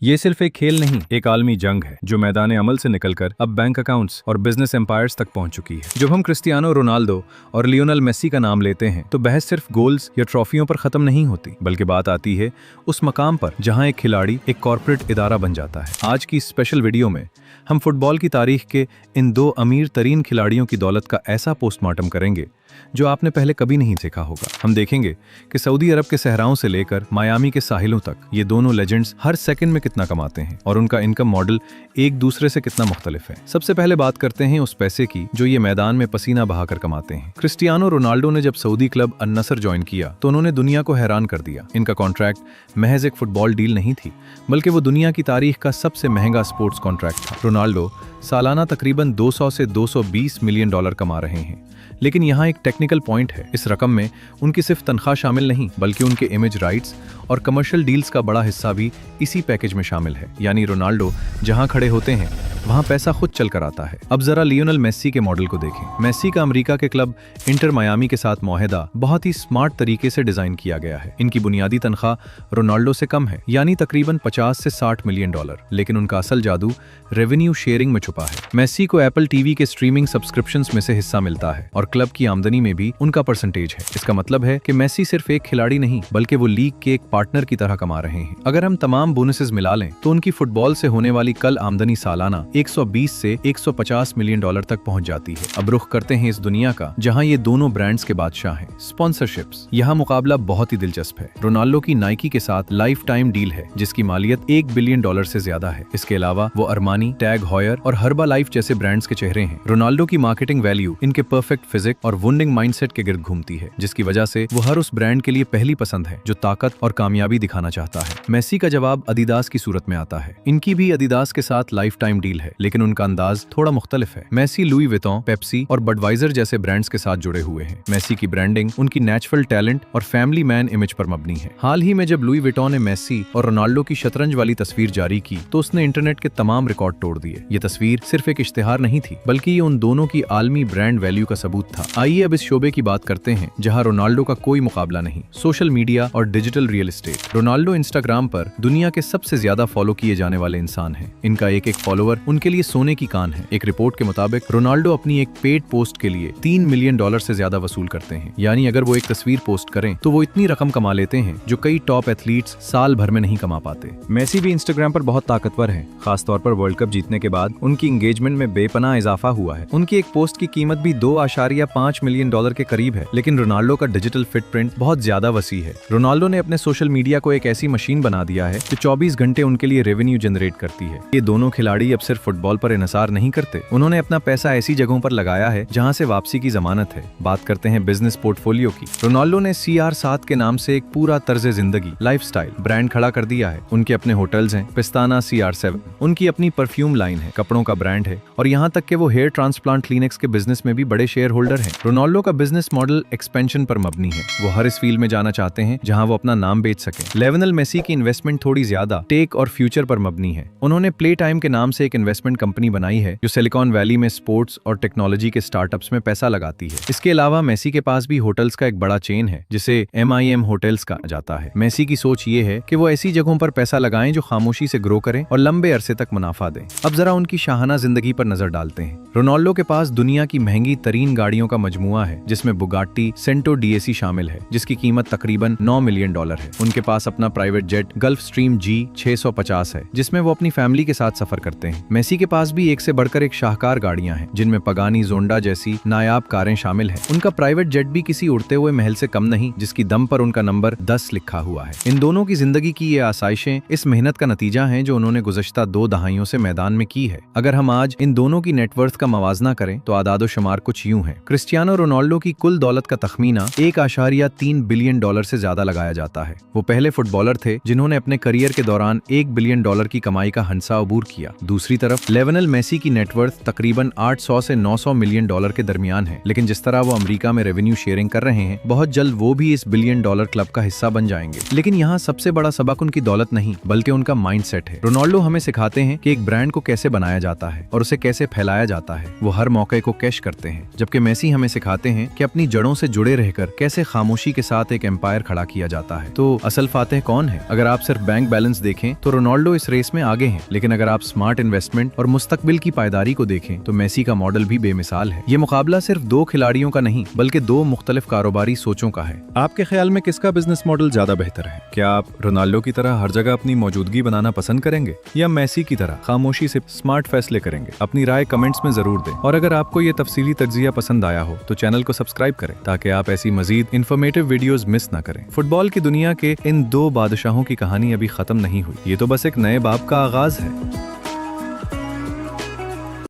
ये सिर्फ एक खेल नहीं, एक आलमी जंग है जो मैदान अमल से निकलकर अब बैंक अकाउंट्स और बिजनेस एम्पायर्स तक पहुंच चुकी है। जब हम क्रिस्टियानो रोनाल्डो और लियोनेल मेसी का नाम लेते हैं तो बहस सिर्फ गोल्स या ट्रॉफियों पर खत्म नहीं होती, बल्कि बात आती है उस मकाम पर जहां एक खिलाड़ी एक कॉर्पोरेट इदारा बन जाता है। आज की स्पेशल वीडियो में हम फुटबॉल की तारीख के इन दो अमीर तरीन खिलाड़ियों की दौलत का ऐसा पोस्टमार्टम करेंगे जो आपने पहले कभी नहीं देखा होगा। हम देखेंगे कि सऊदी अरब के सहराओं से लेकर मायामी के साहिलों तक ये दोनों लेजेंड्स हर सेकंड में कितना कमाते हैं और उनका इनकम मॉडल एक दूसरे से कितना मुख्तलिफ है। सबसे पहले बात करते हैं उस पैसे की जो ये मैदान में पसीना बहाकर कमाते हैं। क्रिस्टियानो रोनाल्डो ने जब सऊदी क्लब अल नसर ज्वाइन किया तो उन्होंने दुनिया को हैरान कर दिया। इनका कॉन्ट्रैक्ट महज एक फुटबॉल डील नहीं थी, बल्कि वो दुनिया की तारीख का सबसे महंगा स्पोर्ट्स कॉन्ट्रैक्ट था। रोनाल्डो सालाना तकरीबन 200 से 220 मिलियन डॉलर कमा रहे हैं। लेकिन यहाँ एक टेक्निकल पॉइंट है, इस रकम में उनकी सिर्फ तनख्वाह शामिल नहीं, बल्कि उनके इमेज राइट्स और कमर्शियल डील्स का बड़ा हिस्सा भी इसी पैकेज में शामिल है। यानी रोनाल्डो जहाँ खड़े होते हैं वहाँ पैसा खुद चल कर आता है। अब जरा लियोनेल मेसी के मॉडल को देखें। मेसी का अमेरिका के क्लब इंटर मायामी के साथ मुआहदा बहुत ही स्मार्ट तरीके से डिजाइन किया गया है। इनकी बुनियादी तनख्वाह रोनाल्डो से कम है, यानी तकरीबन 50 से 60 मिलियन डॉलर, लेकिन उनका असल जादू रेवेन्यू शेयरिंग में छुपा है। मेसी को एप्पल टीवी के स्ट्रीमिंग सब्सक्रिप्शंस में से हिस्सा मिलता है और क्लब की आमदनी में भी उनका परसेंटेज है। इसका मतलब है कि मेसी सिर्फ एक खिलाड़ी नहीं, बल्कि वो लीग के एक पार्टनर की तरह कमा रहे हैं। अगर हम तमाम बोनसेस मिला लें तो उनकी फुटबॉल से होने वाली कल आमदनी सालाना 120 से 150 मिलियन डॉलर तक पहुंच जाती है। अब रुख करते हैं इस दुनिया का जहां ये दोनों ब्रांड्स के बादशाह हैं। स्पॉन्सरशिप्स, यहाँ मुकाबला बहुत ही दिलचस्प है। रोनाल्डो की नाइकी के साथ लाइफ टाइम डील है जिसकी मालियत 1 बिलियन डॉलर से ज्यादा है। इसके अलावा वो अरमानी, टैग हॉयर और हर्बा लाइफ जैसे ब्रांड्स के चेहरे हैं। रोनाल्डो की मार्केटिंग वैल्यू इनके परफेक्ट फिजिक और विनिंग माइंडसेट के गिर्द घूमती है, जिसकी वजह से वो हर उस ब्रांड के लिए पहली पसंद है जो ताकत और कामयाबी दिखाना चाहता है। मेसी का जवाब अदिदास की सूरत में आता है। इनकी भी अदिदास के साथ लाइफ टाइम डील है, लेकिन उनका अंदाज थोड़ा मुख्तलिफ है। मेसी लुई विटॉन, पेप्सी और बडवाइजर जैसे ब्रांड्स के साथ जुड़े हुए हैं। मेसी की ब्रांडिंग उनकी नेचुरल टैलेंट और फैमिली मैन इमेज पर मबनी है। हाल ही में जब लुई विटॉन ने मेसी और रोनाल्डो की शतरंज वाली तस्वीर जारी की तो उसने इंटरनेट के तमाम रिकॉर्ड तोड़ दिए। ये तस्वीर सिर्फ एक इश्तिहार नहीं थी, बल्कि ये उन दोनों की आलमी ब्रांड वैल्यू का सबूत था। आइए अब इस शोबे की बात करते हैं जहां रोनाल्डो का कोई मुकाबला नहीं, सोशल मीडिया और digital real estate. Ronaldo Instagram पर दुनिया के सबसे ज्यादा फॉलो किए जाने वाले इंसान हैं। इनका एक एक फॉलोवर उनके लिए सोने की कान है। एक रिपोर्ट के मुताबिक रोनाल्डो अपनी एक पेड पोस्ट के लिए 3 मिलियन डॉलर से ज्यादा वसूल करते हैं। यानी अगर वो एक तस्वीर पोस्ट करें तो वो इतनी रकम कमा लेते हैं जो कई टॉप एथलीट्स साल भर में नहीं कमा पाते। मेसी भी इंस्टाग्राम पर बहुत ताकतवर हैं, खासतौर पर वर्ल्ड कप जीतने के बाद उनकी एंगेजमेंट में बेपनाह इजाफा हुआ है। उनकी एक पोस्ट की कीमत भी 2.5 मिलियन डॉलर के करीब है। लेकिन रोनाल्डो का डिजिटल फुटप्रिंट बहुत ज्यादा वसी है। रोनाल्डो ने अपने सोशल मीडिया को एक ऐसी मशीन बना दिया है जो 24 घंटे उनके लिए रेवेन्यू जनरेट करती है। ये दोनों खिलाड़ी अब सिर्फ फुटबॉल पर इन्हिसार नहीं करते, उन्होंने अपना पैसा ऐसी जगहों पर लगाया है जहां से वापसी की जमानत है। बात करते हैं बिजनेस पोर्टफोलियो की। रोनाल्डो ने CR7 के नाम से एक पूरा तर्ज जिंदगी लाइफस्टाइल ब्रांड खड़ा कर दिया है। उनके अपने होटल्स हैं, पिस्ताना CR7, उनकी अपनी परफ्यूम लाइन है, कपड़ों का ब्रांड है और यहाँ तक कि वो हेयर ट्रांसप्लांट क्लिनिक्स के बिजनेस में भी बड़े शेयर होल्डर हैं। रोनाल्डो का बिजनेस मॉडल एक्सपेंशन पर मबनी है। वो हर इस फील्ड में जाना चाहते हैं जहां वो अपना नाम बेच सकें। लियोनेल मेसी की इन्वेस्टमेंट थोड़ी ज्यादा टेक और फ्यूचर पर मबनी है। उन्होंने प्ले टाइम के नाम से एक इन्वेस्टमेंट कंपनी बनाई है जो सिलिकॉन वैली में स्पोर्ट्स और टेक्नोलॉजी के स्टार्टअप्स में पैसा लगाती है। इसके अलावा मेसी के पास भी होटल्स का एक बड़ा चेन है जिसे MIM होटल्स कहा जाता है। मेसी की सोच ये है कि वो ऐसी जगहों पर पैसा लगाएं जो खामोशी से ग्रो करें और लंबे अरसे तक मुनाफा दें। अब जरा उनकी शाहाना जिंदगी पर नजर डालते हैं। रोनाल्डो के पास दुनिया की महंगी तरीन गाड़ियों का मजमुआ है जिसमें बुगाट्टी सेंटो DAC शामिल है जिसकी कीमत तकरीबन 9 मिलियन डॉलर है। उनके पास अपना private jet gulf stream G650 है जिसमें वो अपनी फैमिली के साथ सफर करते हैं। मेसी के पास भी एक से बढ़कर एक शाहकार गाड़ियां हैं जिनमें पगानी, जोंडा जैसी नायाब कारें शामिल हैं। उनका प्राइवेट जेट भी किसी उड़ते हुए महल से कम नहीं जिसकी दम पर उनका नंबर 10 लिखा हुआ है। इन दोनों की जिंदगी की ये आसाइशें इस मेहनत का नतीजा हैं जो उन्होंने गुज़श्ता 2 दहाइयों से मैदान में की है। अगर हम आज इन दोनों की नेटवर्थ का मवाजना करें तो आदादो शुमार कुछ यूं है। क्रिस्टियानो रोनाल्डो की कुल दौलत का तखमीना 1.3 बिलियन डॉलर से ज्यादा लगाया जाता है। वो पहले फुटबॉलर थे जिन्होंने अपने करियर के दौरान 1 बिलियन डॉलर की कमाई का हंसा अबूर किया। दूसरी तरफ लियोनेल मेसी की नेटवर्थ तकरीबन 800 से 900 मिलियन डॉलर के दरमियान है, लेकिन जिस तरह वो अमेरिका में रेवेन्यू शेयरिंग कर रहे हैं, बहुत जल्द वो भी इस बिलियन डॉलर क्लब का हिस्सा बन जाएंगे। लेकिन यहाँ सबसे बड़ा सबक उनकी दौलत नहीं बल्कि उनका माइंडसेट है। रोनाल्डो हमें सिखाते हैं कि एक ब्रांड को कैसे बनाया जाता है और उसे कैसे फैलाया जाता है। वो हर मौके को कैश करते हैं, जबकि मेसी हमें सिखाते हैं कि अपनी जड़ों से जुड़े रहकर कैसे खामोशी के साथ एक एम्पायर खड़ा किया जाता है। तो असल फातेह कौन है? अगर आप सिर्फ बैंक बैलेंस देखें तो रोनाल्डो इस रेस में आगे हैं, लेकिन अगर आप स्मार्ट इन्वेस्टमेंट और मुस्तकबिल की पायदारी को देखें तो मेसी का मॉडल भी बेमिसाल है। ये मुकाबला सिर्फ दो खिलाड़ियों का नहीं बल्कि दो मुख्तलिफ कारोबारी सोचों का है। आपके ख्याल में किसका बिजनेस मॉडल ज्यादा बेहतर है? क्या आप रोनाल्डो की तरह हर जगह अपनी मौजूदगी बनाना पसंद करेंगे या मेसी की तरह खामोशी से स्मार्ट फैसले करेंगे? अपनी राय कमेंट्स में जरूर दें, और अगर आपको ये तफसीली तज्जिया पसंद आया हो तो चैनल को सब्सक्राइब करें ताकि आप ऐसी मजीद इन्फॉर्मेटिव वीडियोस मिस ना करें। फुटबॉल की दुनिया के इन दो बादशाहों की कहानी अभी खत्म नहीं हुई, ये तो बस एक नए बाब का आगाज है।